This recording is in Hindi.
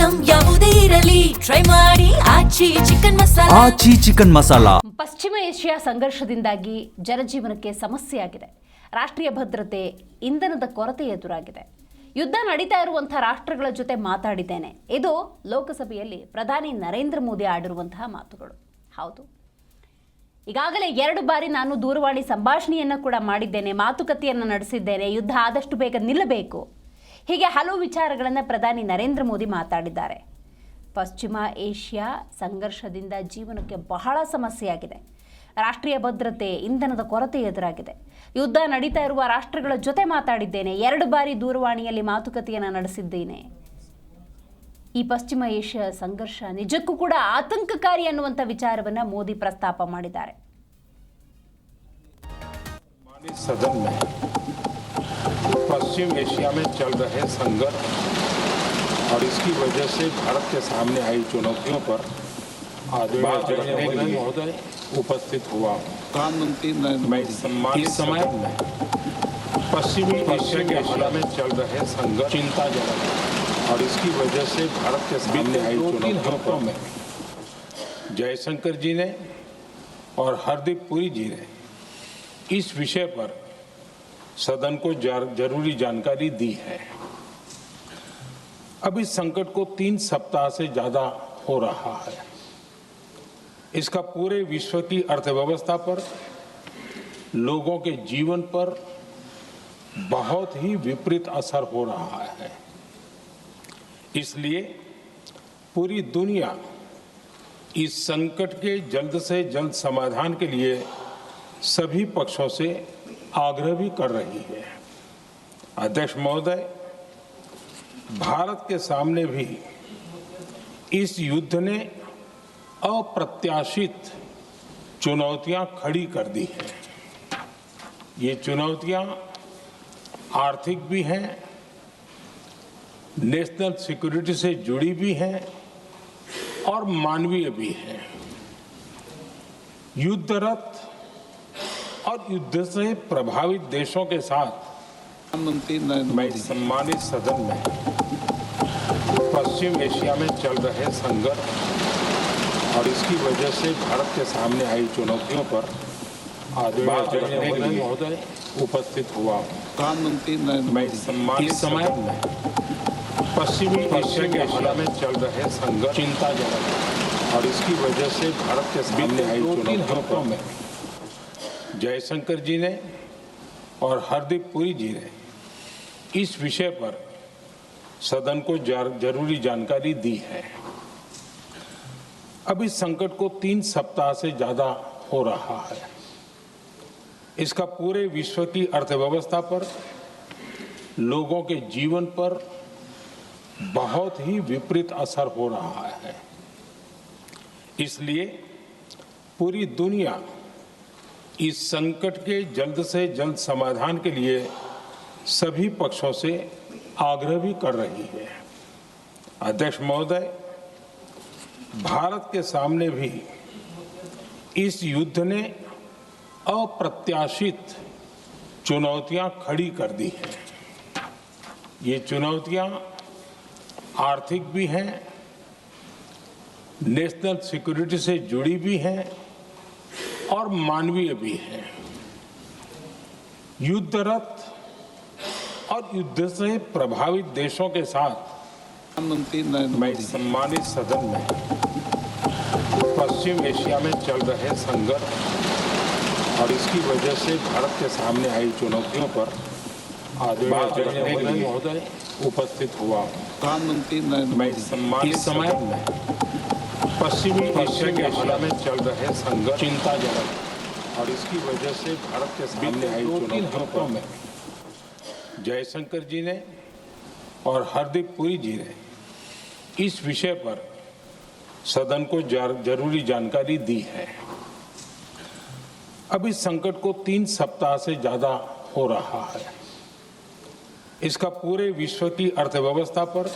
ಐಟಂ ಯಾವುದೇ ಇರಲಿ ಟ್ರೈ ಮಾಡಿ ಆಚಿ ಚಿಕನ್ ಮಸಾಲಾ. ಆಚಿ ಚಿಕನ್ ಮಸಾಲಾ. ಪಶ್ಚಿಮ ಏಷ್ಯಾ ಸಂಘರ್ಷದಿಂದಾಗಿ ಜನಜೀವನಕ್ಕೆ ಸಮಸ್ಯೆಯಾಗಿದೆ. ರಾಷ್ಟ್ರೀಯ ಭದ್ರತೆ, ಇಂಧನದ ಕೊರತೆ ಎದುರಾಗಿದೆ. ಯುದ್ಧ ನಡೀತಾ ಇರುವಂತಹ ರಾಷ್ಟ್ರಗಳ ಜೊತೆ ಮಾತಾಡಿದ್ದೇನೆ. ಇದು ಲೋಕಸಭೆಯಲ್ಲಿ ಪ್ರಧಾನಿ ನರೇಂದ್ರ ಮೋದಿ ಆಡಿರುವಂತಹ ಮಾತುಗಳು. ಹೌದು, ಈಗಾಗಲೇ 2 ಬಾರಿ ನಾನು ದೂರವಾಣಿ ಸಂಭಾಷಣೆಯನ್ನು ಕೂಡ ಮಾಡಿದ್ದೇನೆ, ಮಾತುಕತೆಯನ್ನು ನಡೆಸಿದ್ದೇನೆ. ಯುದ್ಧ ಆದಷ್ಟು ಬೇಗ ನಿಲ್ಲಬೇಕು, ಹೀಗೆ ಹಲವು ವಿಚಾರಗಳನ್ನು ಪ್ರಧಾನಿ ನರೇಂದ್ರ ಮೋದಿ ಮಾತಾಡಿದ್ದಾರೆ. ಪಶ್ಚಿಮ ಏಷ್ಯಾ ಸಂಘರ್ಷದಿಂದ ಜೀವನಕ್ಕೆ ಬಹಳ ಸಮಸ್ಯೆಯಾಗಿದೆ. ರಾಷ್ಟ್ರೀಯ ಭದ್ರತೆ, ಇಂಧನದ ಕೊರತೆ ಎದುರಾಗಿದೆ. ಯುದ್ಧ ನಡೀತಾ ಇರುವ ರಾಷ್ಟ್ರಗಳ ಜೊತೆ ಮಾತಾಡಿದ್ದೇನೆ. 2 ಬಾರಿ ದೂರವಾಣಿಯಲ್ಲಿ ಮಾತುಕತೆಯನ್ನು ನಡೆಸಿದ್ದೇನೆ. ಈ ಪಶ್ಚಿಮ ಏಷ್ಯಾ ಸಂಘರ್ಷ ನಿಜಕ್ಕೂ ಕೂಡ ಆತಂಕಕಾರಿ ಅನ್ನುವಂಥ ವಿಚಾರವನ್ನು ಮೋದಿ ಪ್ರಸ್ತಾಪ ಮಾಡಿದ್ದಾರೆ. सदन में पश्चिम एशिया में चल रहे संघर्ष और इसकी वजह से भारत के सामने आई चुनौतियों पर बात रखने के लिए महोदय उपस्थित हुआ। प्रधानमंत्री मैं इस समय में पश्चिमी एशिया के एशिया में चल रहे संघर्ष चिंताजनक और इसकी वजह से भारत के सामने आई चुनौतियों पर में जयशंकर जी ने और हरदीप पुरी जी ने इस विषय पर सदन को जरूरी जानकारी दी है। अब इस संकट को 3 सप्ताह से ज्यादा हो रहा है। इसका पूरे विश्व की अर्थव्यवस्था पर, लोगों के जीवन पर बहुत ही विपरीत असर हो रहा है। इसलिए पूरी दुनिया इस संकट के जल्द से जल्द समाधान के लिए सभी पक्षों से आग्रह भी कर रही है। अध्यक्ष महोदय, भारत के सामने भी इस युद्ध ने अप्रत्याशित चुनौतियां खड़ी कर दी हैं। ये चुनौतियां आर्थिक भी हैं, नेशनल सिक्योरिटी से जुड़ी भी हैं और मानवीय भी हैं। युद्धरत और युद्ध से प्रभावित देशों के साथ प्रधानमंत्री मैं सम्मानित सदन में पश्चिम एशिया में चल रहे संघर्ष और इसकी वजह से भारत के सामने आई चुनौतियों पर बात रखने के लिए महोदय उपस्थित हुआ। प्रधानमंत्री मैं इस समय में पश्चिमी एशिया के एशिया में चल रहे संघर्ष चिंताजनक और इसकी वजह से भारत के सामने आई चुनौतियों पर में जयशंकर जी ने और हरदीप पुरी जी ने इस विषय पर सदन को जरूरी जानकारी दी है। अब इस संकट को 3 सप्ताह से ज्यादा हो रहा है। इसका पूरे विश्व की अर्थव्यवस्था पर, लोगों के जीवन पर बहुत ही विपरीत असर हो रहा है। इसलिए पूरी दुनिया इस संकट के जल्द से जल्द समाधान के लिए सभी पक्षों से आग्रह भी कर रही है। अध्यक्ष महोदय, भारत के सामने भी इस युद्ध ने अप्रत्याशित चुनौतियां खड़ी कर दी हैं। ये चुनौतियां आर्थिक भी हैं, नेशनल सिक्योरिटी से जुड़ी भी हैं और मानवीय भी है। युद्धरत और युद्ध से प्रभावित देशों के साथ प्रधानमंत्री मैं सम्मानित सदन में पश्चिम एशिया में चल रहे संघर्ष और इसकी वजह से भारत के सामने आई चुनौतियों पर बात रखने के लिए महोदय उपस्थित हुआ। प्रधानमंत्री मैं इस समय में पश्चिमी एशिया के एशिया में चल रहे संघर्ष चिंताजनक और इसकी वजह से भारत के सामने आई चुनौतियों पर में जयशंकर जी ने और हरदीप पुरी जी ने इस विषय पर सदन को जरूरी जानकारी दी है। अब इस संकट को 3 सप्ताह से ज्यादा हो रहा है। इसका पूरे विश्व की अर्थव्यवस्था पर,